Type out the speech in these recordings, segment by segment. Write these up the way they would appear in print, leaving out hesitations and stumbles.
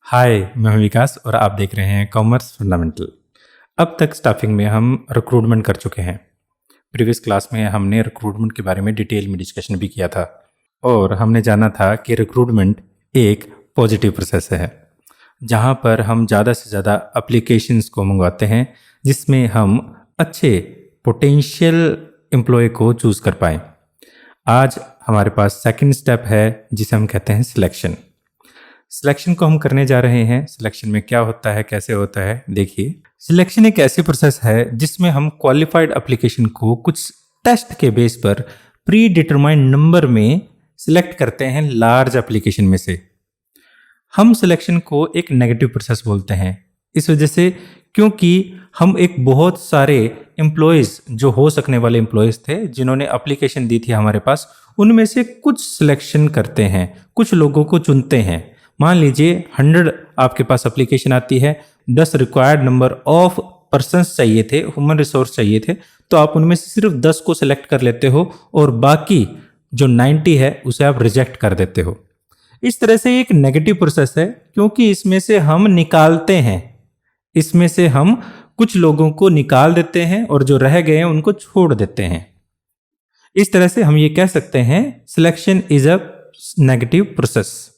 हाय, मैं हूं विकास और आप देख रहे हैं कॉमर्स फंडामेंटल। अब तक स्टाफिंग में हम रिक्रूटमेंट कर चुके हैं। प्रीवियस क्लास में हमने रिक्रूटमेंट के बारे में डिटेल में डिस्कशन भी किया था और हमने जाना था कि रिक्रूटमेंट एक पॉजिटिव प्रोसेस है जहां पर हम ज़्यादा से ज़्यादा एप्लीकेशंस को मंगवाते हैं जिसमें हम अच्छे पोटेंशियल एम्प्लॉय को चूज़ कर पाएँ। आज हमारे पास सेकंड स्टेप है जिसे हम कहते हैं सिलेक्शन। सिलेक्शन को हम करने जा रहे हैं। सिलेक्शन में क्या होता है, कैसे होता है, देखिए। सिलेक्शन एक ऐसी प्रोसेस है जिसमें हम क्वालिफाइड एप्लीकेशन को कुछ टेस्ट के बेस पर प्री डिटरमाइंड नंबर में सिलेक्ट करते हैं लार्ज एप्लीकेशन में से। हम सिलेक्शन को एक नेगेटिव प्रोसेस बोलते हैं इस वजह से क्योंकि हम एक बहुत सारे एम्प्लॉयज़ जो हो सकने वाले एम्प्लॉयज़ थे जिन्होंने एप्लीकेशन दी थी हमारे पास, उनमें से कुछ सिलेक्शन करते हैं, कुछ लोगों को चुनते हैं। मान लीजिए 100 आपके पास एप्लीकेशन आती है, 10 रिक्वायर्ड नंबर ऑफ पर्सन्स चाहिए थे, ह्यूमन रिसोर्स चाहिए थे, तो आप उनमें से सिर्फ 10 को सिलेक्ट कर लेते हो और बाकी जो 90 है उसे आप रिजेक्ट कर देते हो। इस तरह से एक नेगेटिव प्रोसेस है क्योंकि इसमें से हम निकालते हैं, इसमें से हम कुछ लोगों को निकाल देते हैं और जो रह गए हैं उनको छोड़ देते हैं। इस तरह से हम ये कह सकते हैं selection is a negative process.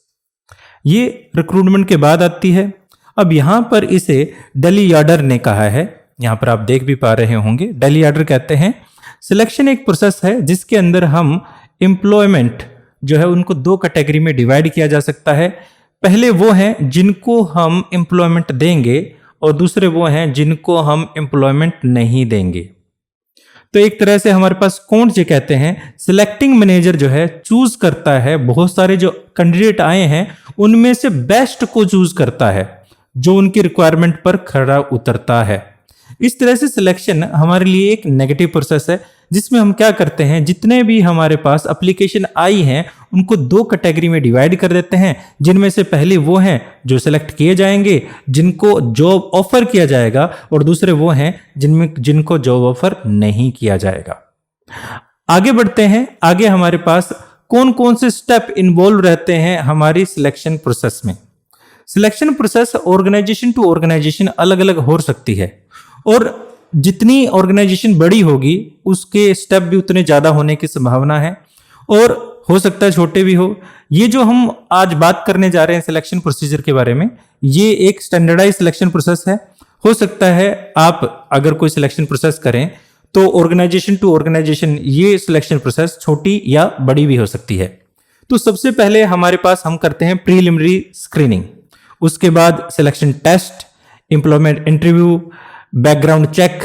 ये रिक्रूटमेंट के बाद आती है। अब यहाँ पर इसे डेली ऑर्डर ने कहा है, यहाँ पर आप देख भी पा रहे होंगे। डेली ऑर्डर कहते हैं सिलेक्शन एक प्रोसेस है जिसके अंदर हम एम्प्लॉयमेंट जो है उनको दो कैटेगरी में डिवाइड किया जा सकता है। पहले वो हैं जिनको हम एम्प्लॉयमेंट देंगे और दूसरे वो हैं जिनको हम एम्प्लॉयमेंट नहीं देंगे। तो एक तरह से हमारे पास कौन से कहते हैं सिलेक्टिंग मैनेजर जो है चूज करता है, बहुत सारे जो कैंडिडेट आए हैं उनमें से बेस्ट को चूज करता है जो उनकी रिक्वायरमेंट पर खरा उतरता है। इस तरह से सिलेक्शन हमारे लिए एक नेगेटिव प्रोसेस है जिसमें हम क्या करते हैं, जितने भी हमारे पास एप्लीकेशन आई हैं उनको दो कैटेगरी में डिवाइड कर देते हैं, जिनमें से पहले वो हैं जो सिलेक्ट किए जाएंगे, जिनको जॉब ऑफर किया जाएगा, और दूसरे वो हैं जिनको जॉब ऑफर नहीं किया जाएगा। आगे बढ़ते हैं। आगे हमारे पास कौन कौन से स्टेप इन्वॉल्व रहते हैं हमारी सिलेक्शन प्रोसेस में। Selection process organisation to organisation अलग अलग हो सकती है और जितनी ऑर्गेनाइजेशन बड़ी होगी उसके स्टेप भी उतने ज्यादा होने की संभावना है और हो सकता है छोटे भी हो। ये जो हम आज बात करने जा रहे हैं सिलेक्शन प्रोसीजर के बारे में, ये एक स्टैंडर्डाइज सिलेक्शन प्रोसेस है। हो सकता है आप अगर कोई सिलेक्शन प्रोसेस करें तो ऑर्गेनाइजेशन टू ऑर्गेनाइजेशन ये सिलेक्शन प्रोसेस छोटी या बड़ी भी हो सकती है। तो सबसे पहले हमारे पास हम करते हैं प्रीलिमिनरी स्क्रीनिंग, उसके बाद selection test, employment interview, background check,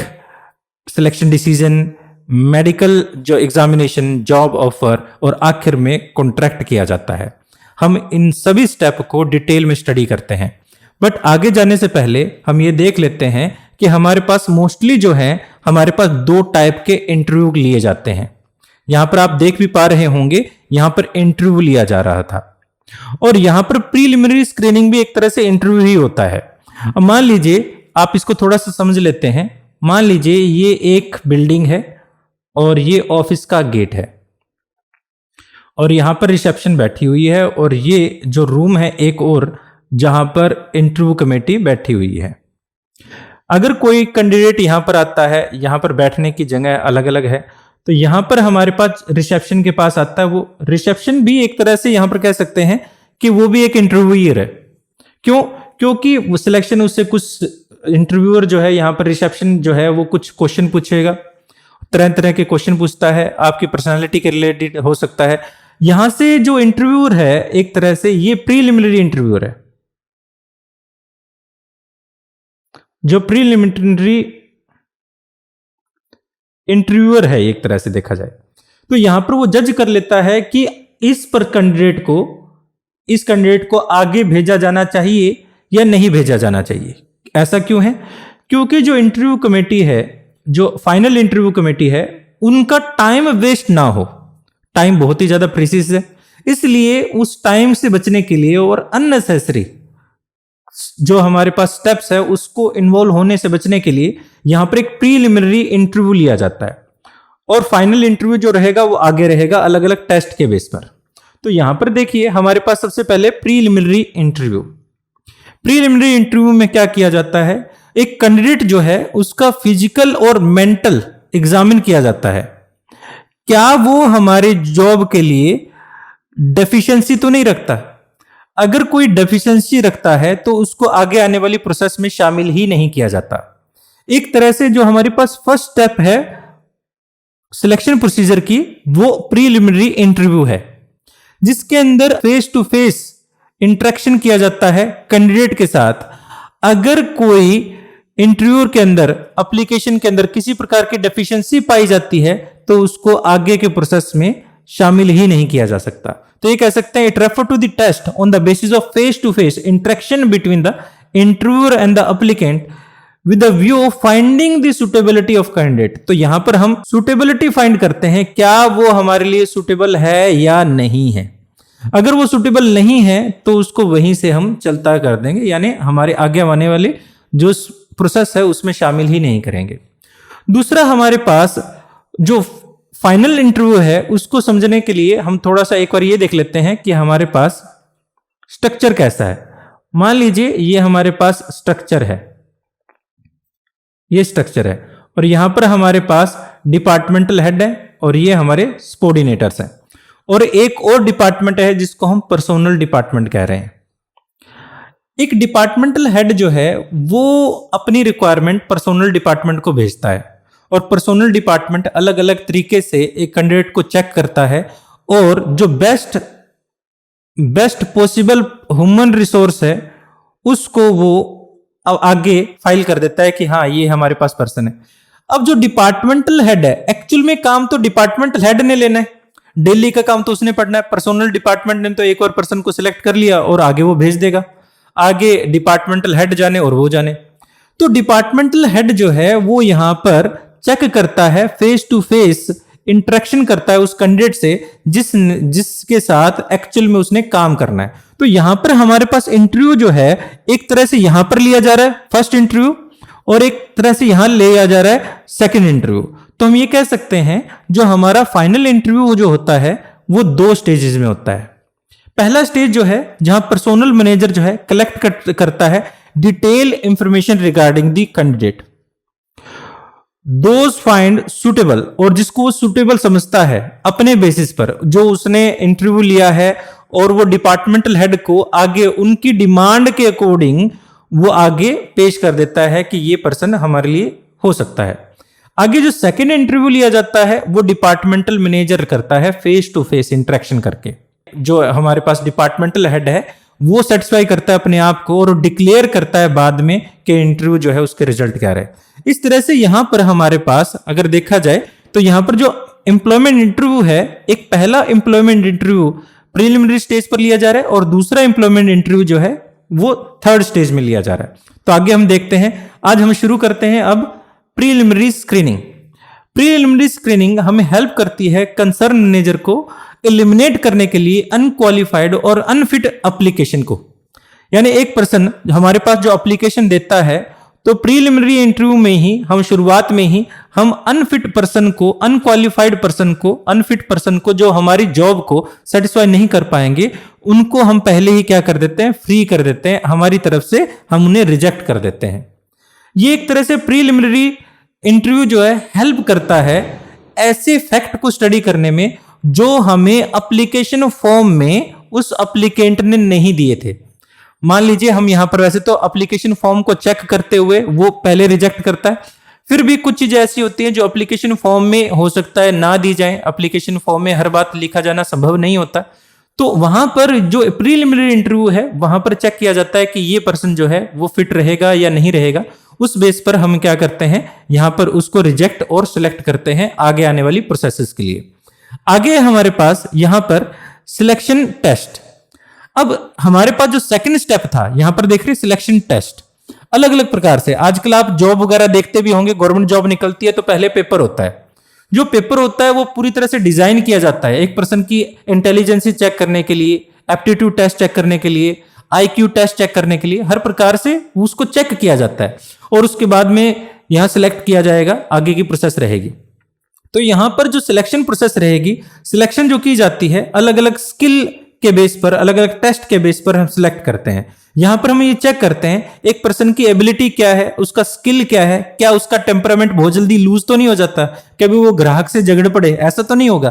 selection decision, medical जो एग्जामिनेशन, जॉब ऑफर और आखिर में कॉन्ट्रैक्ट किया जाता है। हम इन सभी स्टेप को डिटेल में स्टडी करते हैं। बट आगे जाने से पहले हम ये देख लेते हैं कि हमारे पास मोस्टली जो है हमारे पास दो टाइप के इंटरव्यू लिए जाते हैं। यहां पर आप देख भी पा रहे होंगे, यहां पर इंटरव्यू लिया जा रहा था और यहां पर प्रीलिमिनरी स्क्रीनिंग भी एक तरह से इंटरव्यू ही होता है। अब मान लीजिए, आप इसको थोड़ा सा समझ लेते हैं। मान लीजिए ये एक बिल्डिंग है और ये ऑफिस का गेट है और यहां पर रिसेप्शन बैठी हुई है और ये जो रूम है एक और जहां पर इंटरव्यू कमेटी बैठी हुई है। अगर कोई कैंडिडेट यहां पर आता है, यहां पर बैठने की जगह अलग अलग है, तो यहां पर हमारे पास रिसेप्शन के पास आता है। वो रिसेप्शन भी एक तरह से यहां पर कह सकते हैं कि वो भी एक इंटरव्यूअर है। क्यों? क्योंकि वो सिलेक्शन उससे कुछ इंटरव्यूअर जो है यहाँ पर रिसेप्शन जो है वो कुछ क्वेश्चन पूछेगा, तरह तरह के क्वेश्चन पूछता है, आपकी पर्सनालिटी के रिलेटेड हो सकता है। यहां से जो इंटरव्यूअर है एक तरह से ये प्रीलिमिनरी इंटरव्यूअर है। जो प्रीलिमिनरी इंटरव्यूअर है एक तरह से देखा जाए तो यहां पर वो जज कर लेता है कि इस कैंडिडेट को आगे भेजा जाना चाहिए या नहीं भेजा जाना चाहिए। ऐसा क्यों है? क्योंकि जो इंटरव्यू कमेटी है, जो फाइनल इंटरव्यू कमेटी है, उनका टाइम वेस्ट ना हो। टाइम बहुत ही ज्यादा प्रीसियस है, इसलिए उस टाइम से बचने के लिए और अननेसेसरी जो हमारे पास स्टेप्स है उसको इन्वॉल्व होने से बचने के लिए यहां पर एक प्रीलिमिनरी इंटरव्यू लिया जाता है और फाइनल इंटरव्यू जो रहेगा वो आगे रहेगा अलग अलग टेस्ट के बेस पर। तो यहां पर देखिए हमारे पास सबसे पहले प्रीलिमिनरी इंटरव्यू। प्रीलिमिनरी इंटरव्यू में क्या किया जाता है, एक कैंडिडेट जो है उसका फिजिकल और मेंटल एग्जामिन किया जाता है, क्या वो हमारे जॉब के लिए डेफिशिएंसी तो नहीं रखता। अगर कोई डेफिशिएंसी रखता है तो उसको आगे आने वाली प्रोसेस में शामिल ही नहीं किया जाता। एक तरह से जो हमारे पास फर्स्ट स्टेप है सिलेक्शन प्रोसीजर की, वो प्रीलिमिनरी इंटरव्यू है, जिसके अंदर फेस टू फेस इंटरेक्शन किया जाता है कैंडिडेट के साथ। अगर कोई इंटरव्यू के अंदर, एप्लीकेशन के अंदर किसी प्रकार की डेफिशिएंसी पाई जाती है तो उसको आगे के प्रोसेस में शामिल ही नहीं किया जा सकता। तो ये कह सकते हैं it refer to the test on the basis of face to face interaction between the interviewer and the applicant with the view of finding the suitability of candidate. तो यहां पर हम सुटेबिलिटी फाइंड करते हैं, क्या वो हमारे लिए सुटेबल है या नहीं है। अगर वो सुटेबल नहीं है तो उसको वहीं से हम चलता कर देंगे, यानी हमारे आगे आने वाले जो प्रोसेस है उसमें शामिल ही नहीं करेंगे। दूसरा, हमारे पास जो फाइनल इंटरव्यू है उसको समझने के लिए हम थोड़ा सा एक बार ये देख लेते हैं कि हमारे पास स्ट्रक्चर कैसा है। मान लीजिए ये हमारे पास स्ट्रक्चर है, ये स्ट्रक्चर है, और यहां पर हमारे पास डिपार्टमेंटल हेड है और ये हमारे सबऑर्डिनेटर्स हैं, और एक और डिपार्टमेंट है जिसको हम पर्सोनल डिपार्टमेंट कह रहे हैं। एक डिपार्टमेंटल हेड जो है वो अपनी रिक्वायरमेंट पर्सोनल डिपार्टमेंट को भेजता है, और पर्सोनल डिपार्टमेंट अलग अलग तरीके से एक कैंडिडेट को चेक करता है, और जो बेस्ट पॉसिबल ह्यूमन रिसोर्स है उसको वो आगे फाइल कर देता है कि हाँ ये हमारे पास पर्सन है। अब जो डिपार्टमेंटल हेड है, एक्चुअल में काम तो डिपार्टमेंटल हेड ने लेना है, डेली का काम तो उसने पढ़ना है। पर्सोनल डिपार्टमेंट ने तो एक और पर्सन को सिलेक्ट कर लिया और आगे वो भेज देगा, आगे डिपार्टमेंटल हेड जाने और वो जाने। तो डिपार्टमेंटल हेड जो है वो यहां पर चेक करता है, फेस टू फेस इंटरेक्शन करता है उस कैंडिडेट से जिसके साथ एक्चुअल में उसने काम करना है। तो यहां पर हमारे पास इंटरव्यू जो है एक तरह से यहां पर लिया जा रहा है फर्स्ट इंटरव्यू, और एक तरह से यहां लिया जा रहा है सेकंड इंटरव्यू। तो हम ये कह सकते हैं जो हमारा फाइनल इंटरव्यू जो होता है वो 2 स्टेजेस में होता है। पहला स्टेज जो है जहां पर्सोनल मैनेजर जो है कलेक्ट करता है detail information regarding the candidate, those find suitable, और जिसको वो सुटेबल समझता है अपने बेसिस पर जो उसने इंटरव्यू लिया है, और वो डिपार्टमेंटल हेड को आगे उनकी डिमांड के अकॉर्डिंग वो आगे पेश कर देता है कि ये पर्सन हमारे लिए हो सकता है। आगे जो सेकंड इंटरव्यू लिया जाता है वो डिपार्टमेंटल मैनेजर करता है फेस टू फेस इंटरेक्शन करके। जो हमारे पास डिपार्टमेंटल हेड है वो सेटिस्फाई करता है अपने आप को और डिक्लेयर करता है बाद में कि इंटरव्यू जो है उसके रिजल्ट क्या रहे। इस तरह से यहां पर हमारे पास अगर देखा जाए तो यहां पर जो एम्प्लॉयमेंट इंटरव्यू है, एक पहला एम्प्लॉयमेंट इंटरव्यू प्रीलिमिनरी स्टेज पर लिया जा रहा है और दूसरा एम्प्लॉयमेंट इंटरव्यू जो है वो थर्ड स्टेज में लिया जा रहा है। तो आगे हम देखते हैं, आज हम शुरू करते हैं अब प्रीलिमिनरी स्क्रीनिंग। प्रीलिमिनरी स्क्रीनिंग हमें हेल्प करती है कंसर्न मैनेजर को एलिमिनेट करने के लिए अनक्वालिफाइड और अनफिट एप्लीकेशन को। यानी एक पर्सन हमारे पास जो एप्लीकेशन देता है तो प्रीलिमिनरी इंटरव्यू में ही हम शुरुआत में ही हम अनफिट पर्सन को, अनक्वालिफाइड पर्सन को, अनफिट पर्सन को जो हमारी जॉब को सेटिस्फाई नहीं कर पाएंगे उनको हम पहले ही क्या कर देते हैं, फ्री कर देते हैं, हमारी तरफ से हम उन्हें रिजेक्ट कर देते हैं। ये एक तरह से प्रीलिमिनरी इंटरव्यू जो है हेल्प करता है ऐसे फैक्ट को स्टडी करने में जो हमें एप्लीकेशन फॉर्म में उस एप्लीकेंट ने नहीं दिए थे। मान लीजिए हम यहां पर वैसे तो एप्लीकेशन फॉर्म को चेक करते हुए वो पहले रिजेक्ट करता है, फिर भी कुछ चीजें ऐसी होती हैं जो एप्लीकेशन फॉर्म में हो सकता है ना दी जाए, एप्लीकेशन फॉर्म में हर बात लिखा जाना संभव नहीं होता। तो वहां पर जो प्रीलिमिनरी इंटरव्यू है वहां पर चेक किया जाता है कि ये पर्सन जो है वो फिट रहेगा या नहीं रहेगा। उस बेस पर हम क्या करते हैं, यहां पर उसको रिजेक्ट और सिलेक्ट करते हैं आगे आने वाली प्रोसेसेस के लिए। आगे हमारे पास यहां पर सिलेक्शन टेस्ट। अब हमारे पास जो सेकंड स्टेप था यहां पर देख रहे हैं सिलेक्शन टेस्ट अलग अलग प्रकार से। आजकल आप जॉब वगैरह देखते भी होंगे, गवर्नमेंट जॉब निकलती है तो पहले पेपर होता है। जो पेपर होता है वो पूरी तरह से डिजाइन किया जाता है एक पर्सन की इंटेलिजेंसी चेक करने के लिए, एप्टीट्यूड टेस्ट चेक करने के लिए, IQ टेस्ट चेक करने के लिए, हर प्रकार से उसको चेक किया जाता है और उसके बाद में यहां सिलेक्ट किया जाएगा, आगे की प्रोसेस रहेगी। तो यहां पर जो सिलेक्शन प्रोसेस रहेगी, सिलेक्शन जो की जाती है अलग अलग स्किल के बेस पर, अलग अलग टेस्ट के बेस पर हम सिलेक्ट करते हैं। यहाँ पर हम ये चेक करते हैं एक पर्सन की एबिलिटी क्या है, उसका स्किल क्या है, क्या उसका टेम्परामेंट बहुत जल्दी लूज तो नहीं हो जाता, कभी वो ग्राहक से झगड़ पड़े, ऐसा तो नहीं होगा।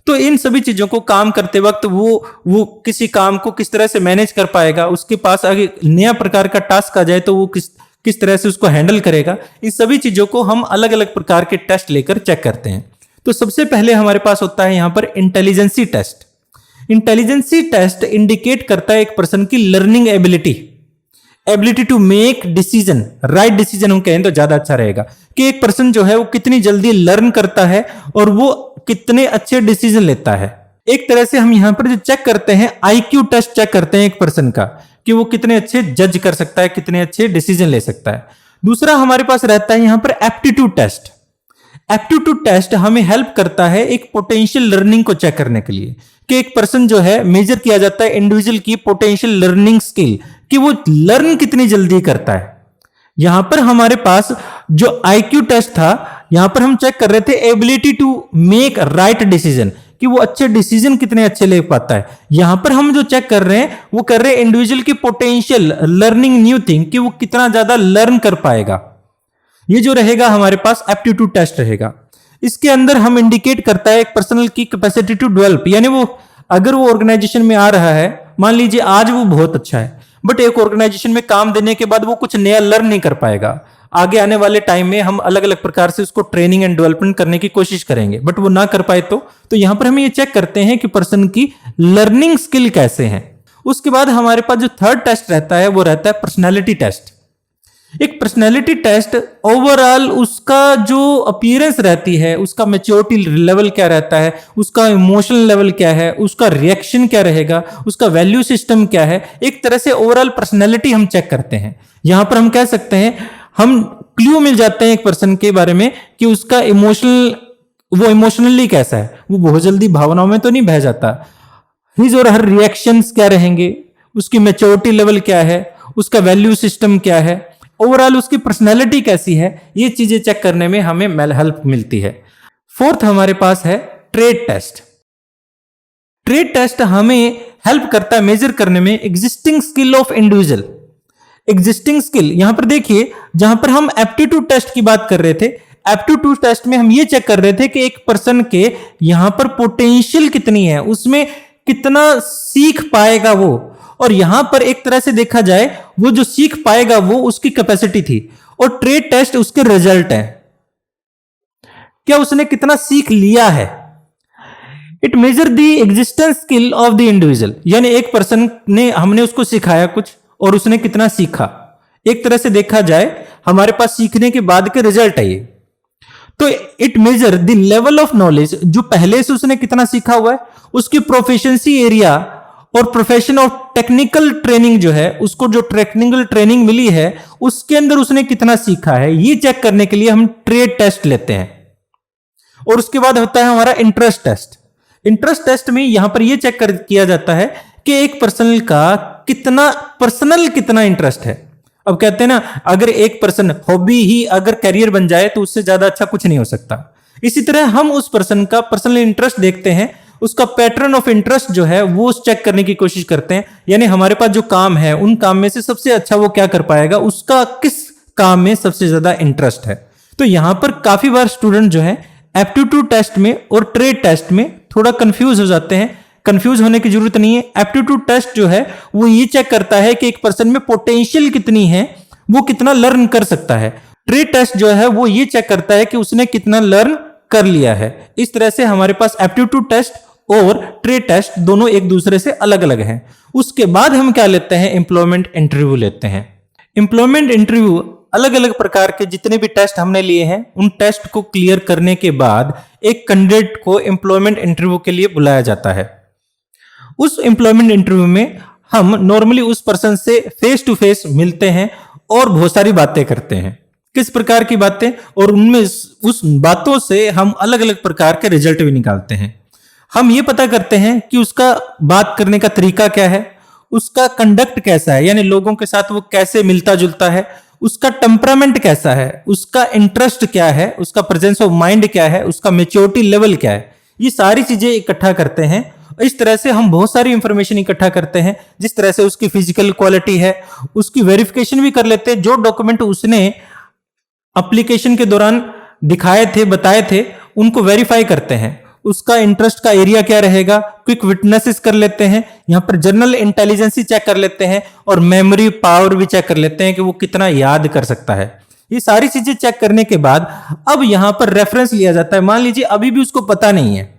तो इन सभी चीजों को काम करते वक्त वो किसी काम को किस तरह से मैनेज कर पाएगा, उसके पास आगे नया प्रकार का टास्क आ जाए तो वो किस तरह से उसको हैंडल करेगा। इन सभी चीजों को हम अलग अलग प्रकार के टेस्ट लेकर चेक करते हैं। तो सबसे पहले हमारे पास होता है यहाँ पर intelligence test. Intelligence test indicate करता है एक पर्सन की learning ability to make decision, right decision हम कहें तो ज्यादा अच्छा रहेगा, कि एक पर्सन जो है वो कितनी जल्दी लर्न करता है और वो कितने अच्छे डिसीजन लेता है। एक तरह से हम यहां पर जो चेक करते हैं आईक्यू टेस्ट चेक करते हैं एक पर्सन का, कि वो कितने अच्छे जज कर सकता है, कितने अच्छे डिसीजन ले सकता है। दूसरा हमारे पास रहता है यहां पर एप्टीट्यूड टेस्ट। एप्टीट्यूड टेस्ट हमें हेल्प करता है एक पोटेंशियल लर्निंग को चेक करने के लिए, कि एक पर्सन जो है मेजर किया जाता है इंडिविजुअल की पोटेंशियल लर्निंग स्किल, कि वो लर्न कितनी जल्दी करता है। यहां पर हमारे पास जो आईक्यू टेस्ट था, यहां पर हम चेक कर रहे थे ability to make right decision, कि वो अच्छे डिसीजन कितने अच्छे ले पाता है। यहां पर हम जो चेक कर रहे हैं वो कर रहे हैं इंडिविजुअल की पोटेंशियल लर्निंग न्यू थिंग, कि वो कितना ज्यादा लर्न कर पाएगा। ये जो रहेगा हमारे पास एप्टीट्यूड टेस्ट रहेगा। इसके अंदर हम इंडिकेट करता है एक पर्सनल की कैपेसिटी टू डेवलप, यानी वो अगर वो ऑर्गेनाइजेशन में आ रहा है, मान लीजिए आज वो बहुत अच्छा है, बट एक ऑर्गेनाइजेशन में काम देने के बाद वो कुछ नया लर्न नहीं कर पाएगा। आगे आने वाले टाइम में हम अलग अलग प्रकार से उसको ट्रेनिंग एंड डेवलपमेंट करने की कोशिश करेंगे, बट वो ना कर पाए तो यहां पर हम ये चेक करते हैं कि पर्सन की लर्निंग स्किल कैसे हैं। उसके बाद हमारे पास जो थर्ड टेस्ट रहता है वो रहता है पर्सनैलिटी टेस्ट। एक पर्सनैलिटी टेस्ट ओवरऑल उसका जो अपीयरेंस रहती है, उसका मैच्योरिटी लेवल क्या रहता है, उसका इमोशनल लेवल क्या है, उसका रिएक्शन क्या रहेगा, उसका वैल्यू सिस्टम क्या है, एक तरह से ओवरऑल पर्सनैलिटी हम चेक करते हैं। यहां पर हम कह सकते हैं हम क्लू मिल जाते हैं एक पर्सन के बारे में कि उसका वो इमोशनली कैसा है, वो बहुत जल्दी भावनाओं में तो नहीं बह जाता, हिज और हर रिएक्शंस क्या रहेंगे, उसकी मैच्योरिटी लेवल क्या है, उसका वैल्यू सिस्टम क्या है, ओवरऑल उसकी पर्सनैलिटी कैसी है। ये चीजें चेक करने में हमें हेल्प मिलती है। फोर्थ हमारे पास है ट्रेड टेस्ट। ट्रेड टेस्ट हमें हेल्प करता है मेजर करने में existing skill of individual. Existing skill यहां पर देखिए, जहां पर हम एप्टीट्यूड टेस्ट की बात कर रहे थे, एप्टीट्यूड टेस्ट में हम ये चेक कर रहे थे कि एक पर्सन के यहां पर पोटेंशियल कितनी है, उसमें कितना सीख पाएगा वो, और यहां पर एक तरह से देखा जाए वो जो सीख पाएगा वो उसकी कैपेसिटी थी, और ट्रेड टेस्ट उसके रिजल्ट है, क्या उसने कितना सीख लिया है। It measure the existence skill of the individual, यानी एक पर्सन ने हमने उसको सिखाया कुछ और उसने कितना सीखा। एक तरह से देखा जाए हमारे पास सीखने के बाद के रिजल्ट है ये। तो it measure the level of knowledge, जो पहले से उसने कितना सीखा हुआ है, उसकी प्रोफिशिएंसी एरिया और प्रोफेशन ऑफ टेक्निकल ट्रेनिंग जो है, उसको जो टेक्निकल ट्रेनिंग मिली है उसके अंदर उसने कितना सीखा है, ये चेक करने के लिए हम ट्रेड टेस्ट लेते हैं। और उसके बाद होता है हमारा इंटरेस्ट टेस्ट। इंटरेस्ट टेस्ट में यहां पर यह चेक किया जाता है कि एक पर्सन का कितना इंटरेस्ट है। अब कहते हैं ना, अगर एक पर्सन हॉबी ही अगर करियर बन जाए तो उससे ज्यादा अच्छा कुछ नहीं हो सकता। इसी तरह हम उस पर्सन का पर्सनल इंटरेस्ट देखते हैं, उसका पैटर्न ऑफ इंटरेस्ट जो है वो चेक करने की कोशिश करते हैं, यानी हमारे पास जो काम है उन काम में से सबसे अच्छा वो क्या कर पाएगा, उसका किस काम में सबसे ज्यादा इंटरेस्ट है। तो यहां पर काफी बार स्टूडेंट जो है एप्टीट्यूड टेस्ट में और ट्रेड टेस्ट में थोड़ा कंफ्यूज हो जाते हैं। कंफ्यूज होने की जरूरत नहीं है। एप्टीट्यूड टेस्ट जो है वो ये चेक करता है कि एक पर्सन में पोटेंशियल कितनी है, वो कितना लर्न कर सकता है। ट्रेड टेस्ट जो है वो ये चेक करता है कि उसने कितना लर्न कर लिया है। इस तरह से हमारे पास एप्टीट्यूड टेस्ट और ट्रेड टेस्ट दोनों एक दूसरे से अलग अलग हैं। उसके बाद हम क्या लेते हैं, एम्प्लॉयमेंट इंटरव्यू लेते हैं। एम्प्लॉयमेंट इंटरव्यू अलग अलग प्रकार के जितने भी टेस्ट हमने लिए हैं उन टेस्ट को क्लियर करने के बाद एक कैंडिडेट को एम्प्लॉयमेंट इंटरव्यू के लिए बुलाया जाता है। उस एम्प्लॉयमेंट इंटरव्यू में हम नॉर्मली उस पर्सन से फेस टू फेस मिलते हैं और बहुत सारी बातें करते हैं। किस प्रकार की बातें, और उनमें उस बातों से हम अलग अलग प्रकार के रिजल्ट भी निकालते हैं। हम ये पता करते हैं कि उसका बात करने का तरीका क्या है, उसका कंडक्ट कैसा है, यानी लोगों के साथ वो कैसे मिलता जुलता है, उसका टेम्परामेंट कैसा है, उसका इंटरेस्ट क्या है, उसका प्रेजेंस ऑफ माइंड क्या है, उसका मैच्योरिटी लेवल क्या है। ये सारी चीजें इकट्ठा करते हैं इस तरह से हम बहुत सारी इंफॉर्मेशन इकट्ठा करते हैं। जिस तरह से उसकी फिजिकल क्वालिटी है, उसकी वेरिफिकेशन भी कर लेते हैं। जो डॉक्यूमेंट उसने एप्लीकेशन के दौरान दिखाए थे, बताए थे, उनको वेरीफाई करते हैं। उसका इंटरेस्ट का एरिया क्या रहेगा, क्विक विटनेसेस कर लेते हैं, यहाँ पर जनरल इंटेलिजेंस चेक कर लेते हैं और मेमोरी पावर भी चेक कर लेते हैं कि वो कितना याद कर सकता है। ये सारी चीजें चेक करने के बाद अब यहां पर रेफरेंस लिया जाता है। मान लीजिए अभी भी उसको पता नहीं है,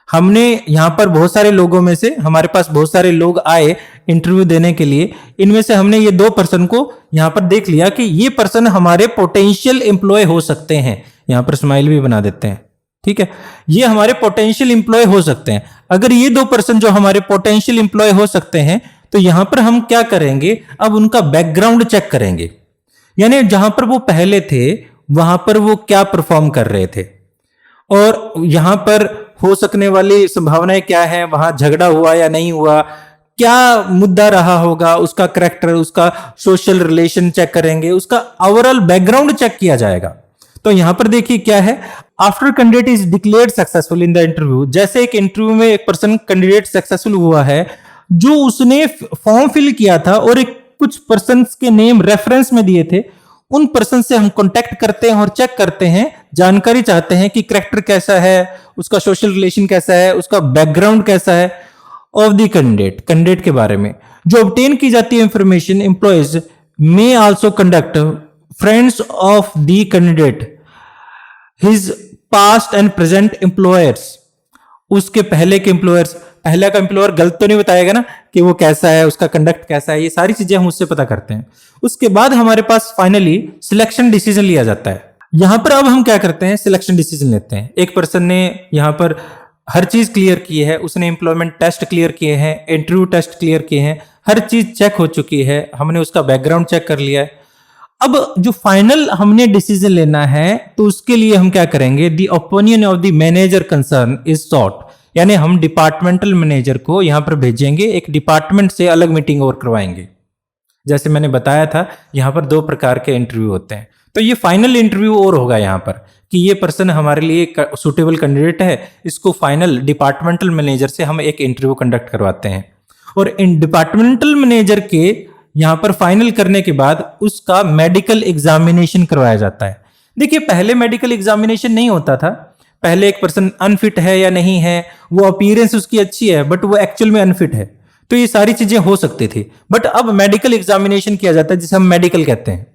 हमने यहां पर बहुत सारे लोगों में से, हमारे पास बहुत सारे लोग आए इंटरव्यू देने के लिए, इनमें से हमने ये 2 पर्सन को यहां पर देख लिया कि ये पर्सन हमारे पोटेंशियल एम्प्लॉय हो सकते हैं। यहां पर स्माइल भी बना देते हैं, ठीक है, ये हमारे पोटेंशियल एम्प्लॉय हो सकते हैं। अगर ये 2 पर्सन जो हमारे पोटेंशियल एम्प्लॉय हो सकते हैं, तो यहां पर हम क्या करेंगे, अब उनका बैकग्राउंड चेक करेंगे। यानी जहां पर वो पहले थे वहां पर वो क्या परफॉर्म कर रहे थे और यहां पर हो सकने वाली संभावनाएं क्या है, वहां झगड़ा हुआ या नहीं हुआ, क्या मुद्दा रहा होगा, उसका करैक्टर, उसका सोशल रिलेशन चेक करेंगे, उसका ओवरऑल बैकग्राउंड चेक किया जाएगा। तो यहां पर देखिए क्या है, after candidate is declared successful in the interview. जैसे एक इंटरव्यू में एक पर्सन कैंडिडेट सक्सेसफुल हुआ है, जो उसने फॉर्म फिल किया था और एक कुछ पर्सन के नेम रेफरेंस में दिए थे, उन पर्सन से हम कांटेक्ट करते हैं और चेक करते हैं, जानकारी चाहते हैं कि कैरेक्टर कैसा है, उसका सोशल रिलेशन कैसा है, उसका बैकग्राउंड कैसा है ऑफ द कैंडिडेट के बारे में। जो ऑब्टेन की जाती है information, employees may also conduct friends of the candidate, his past and present employers. उसके पहले के एम्प्लॉयर्स, पहले का एम्प्लॉयर गलत तो नहीं बताएगा ना कि वो कैसा है, उसका कंडक्ट कैसा है, ये सारी चीजें हम उससे पता करते हैं। उसके बाद हमारे पास फाइनली सिलेक्शन डिसीजन लिया जाता है। यहां पर अब हम क्या करते हैं, सिलेक्शन डिसीजन लेते हैं। एक पर्सन ने यहां पर हर चीज क्लियर की है, उसने एम्प्लॉयमेंट टेस्ट क्लियर किए हैं, इंटरव्यू टेस्ट क्लियर किए हैं, हर चीज चेक हो चुकी है, हमने उसका बैकग्राउंड चेक कर लिया है। अब जो फाइनल हमने डिसीजन लेना है, तो उसके लिए हम क्या करेंगे, the opinion of the manager concern is sought. यानी हम डिपार्टमेंटल मैनेजर को यहां पर भेजेंगे, एक डिपार्टमेंट से अलग मीटिंग और करवाएंगे। जैसे मैंने बताया था, यहां पर 2 प्रकार के इंटरव्यू होते हैं। तो ये फाइनल इंटरव्यू और होगा यहां पर कि ये पर्सन हमारे लिए सुटेबल कैंडिडेट है, इसको फाइनल डिपार्टमेंटल मैनेजर से हम एक इंटरव्यू कंडक्ट करवाते हैं। और इन डिपार्टमेंटल मैनेजर के यहां पर फाइनल करने के बाद उसका मेडिकल एग्जामिनेशन करवाया जाता है। देखिए पहले मेडिकल एग्जामिनेशन नहीं होता था, पहले एक पर्सन अनफिट है या नहीं है, वो अपीयरेंस उसकी अच्छी है बट वो एक्चुअल में अनफिट है, तो ये सारी चीजें हो सकती थी। बट अब मेडिकल एग्जामिनेशन किया जाता है जिसे हम मेडिकल कहते हैं।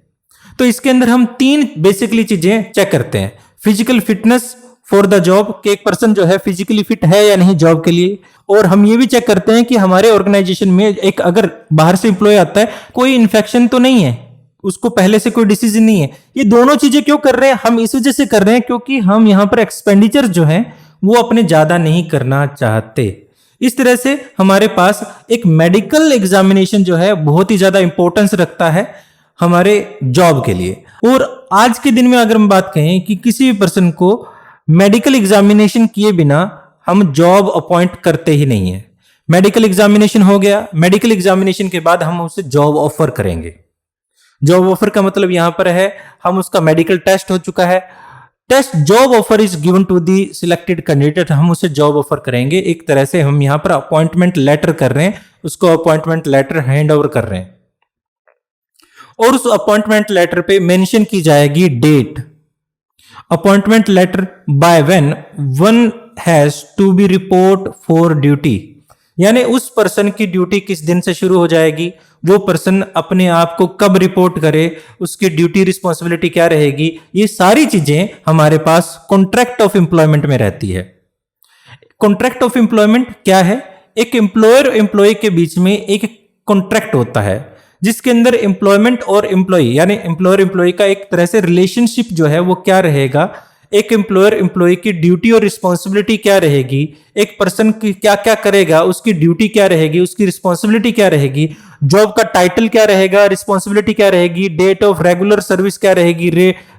तो इसके अंदर हम 3 बेसिकली चीजें चेक करते हैं। Physical fitness for the job, कि एक पर्सन जो है फिजिकली फिट है या नहीं जॉब के लिए, और हम ये भी चेक करते हैं कि हमारे ऑर्गेनाइजेशन में एक अगर बाहर से एम्प्लॉय आता है, कोई इन्फेक्शन तो नहीं है, उसको पहले से कोई डिसीजन नहीं है। ये दोनों चीजें क्यों कर रहे हैं, हम इस वजह से कर रहे हैं क्योंकि हम यहां पर एक्सपेंडिचर जो है वो अपने ज्यादा नहीं करना चाहते। इस तरह से हमारे पास एक मेडिकल एग्जामिनेशन जो है बहुत ही ज्यादा इंपॉर्टेंस रखता है हमारे जॉब के लिए। और आज के दिन में अगर हम बात कहें कि किसी भी पर्सन को मेडिकल एग्जामिनेशन किए बिना हम जॉब अपॉइंट करते ही नहीं है। मेडिकल एग्जामिनेशन हो गया, मेडिकल एग्जामिनेशन के बाद हम उसे जॉब ऑफर करेंगे। जॉब ऑफर का मतलब यहां पर है हम उसका मेडिकल टेस्ट हो चुका है, test job offer is given to the selected candidate, हम उसे जॉब ऑफर करेंगे। एक तरह से हम यहां पर अपॉइंटमेंट लेटर कर रहे हैं, उसको अपॉइंटमेंट लेटर हैंड ओवर कर रहे हैं। और उस अपॉइंटमेंट लेटर पे मेंशन की जाएगी date, appointment letter by when one has to be report for duty, यानी उस पर्सन की ड्यूटी किस दिन से शुरू हो जाएगी, वो पर्सन अपने आप को कब रिपोर्ट करे, उसकी ड्यूटी रिस्पॉन्सिबिलिटी क्या रहेगी, ये सारी चीजें हमारे पास कॉन्ट्रैक्ट ऑफ एम्प्लॉयमेंट में रहती है। कॉन्ट्रैक्ट ऑफ एम्प्लॉयमेंट क्या है, एक एम्प्लॉयर एम्प्लॉय के बीच में एक कॉन्ट्रैक्ट होता है जिसके अंदर एम्प्लॉयमेंट और एम्प्लॉय यानी एम्प्लॉयर एम्प्लॉय का एक तरह से रिलेशनशिप जो है वो क्या रहेगा, एक एम्प्लॉयर एम्प्लॉय की ड्यूटी और रिस्पॉन्सिबिलिटी क्या रहेगी, एक पर्सन की क्या क्या करेगा, उसकी ड्यूटी क्या रहेगी, उसकी रिस्पॉन्सिबिलिटी क्या रहेगी, जॉब का टाइटल क्या रहेगा, रिस्पॉन्सिबिलिटी क्या रहेगी, डेट ऑफ रेगुलर सर्विस क्या रहेगी,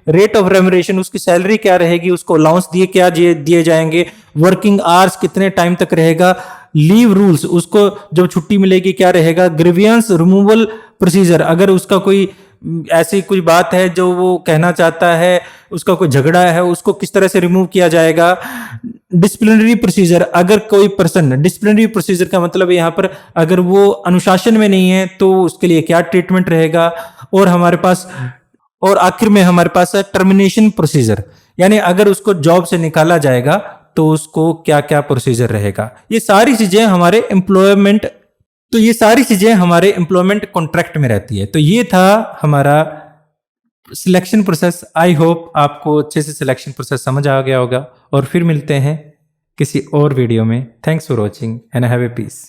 रेट ऑफ रेम्युनरेशन, उसकी सैलरी क्या रहेगी, उसको अलाउंस दिए जाएंगे, वर्किंग आवर्स कितने टाइम तक रहेगा, लीव रूल्स, उसको जब छुट्टी मिलेगी क्या रहेगा, ग्रीवियंस रिमूवल प्रोसीजर, अगर उसका कोई ऐसी कोई बात है जो वो कहना चाहता है, उसका कोई झगड़ा है, उसको किस तरह से रिमूव किया जाएगा। डिसिप्लिनरी प्रोसीजर, अगर कोई पर्सन, डिसिप्लिनरी प्रोसीजर का मतलब यहाँ पर अगर वो अनुशासन में नहीं है तो उसके लिए क्या ट्रीटमेंट रहेगा। और हमारे पास, और आखिर में हमारे पास है टर्मिनेशन प्रोसीजर, यानी अगर उसको जॉब से निकाला जाएगा तो उसको क्या क्या प्रोसीजर रहेगा। ये सारी चीजें हमारे एम्प्लॉयमेंट, तो ये सारी चीजें हमारे एम्प्लॉयमेंट कॉन्ट्रैक्ट में रहती है। तो ये था हमारा सिलेक्शन प्रोसेस। आई होप आपको अच्छे से सिलेक्शन प्रोसेस समझ आ गया होगा, और फिर मिलते हैं किसी और वीडियो में। Thanks for watching and have a piece.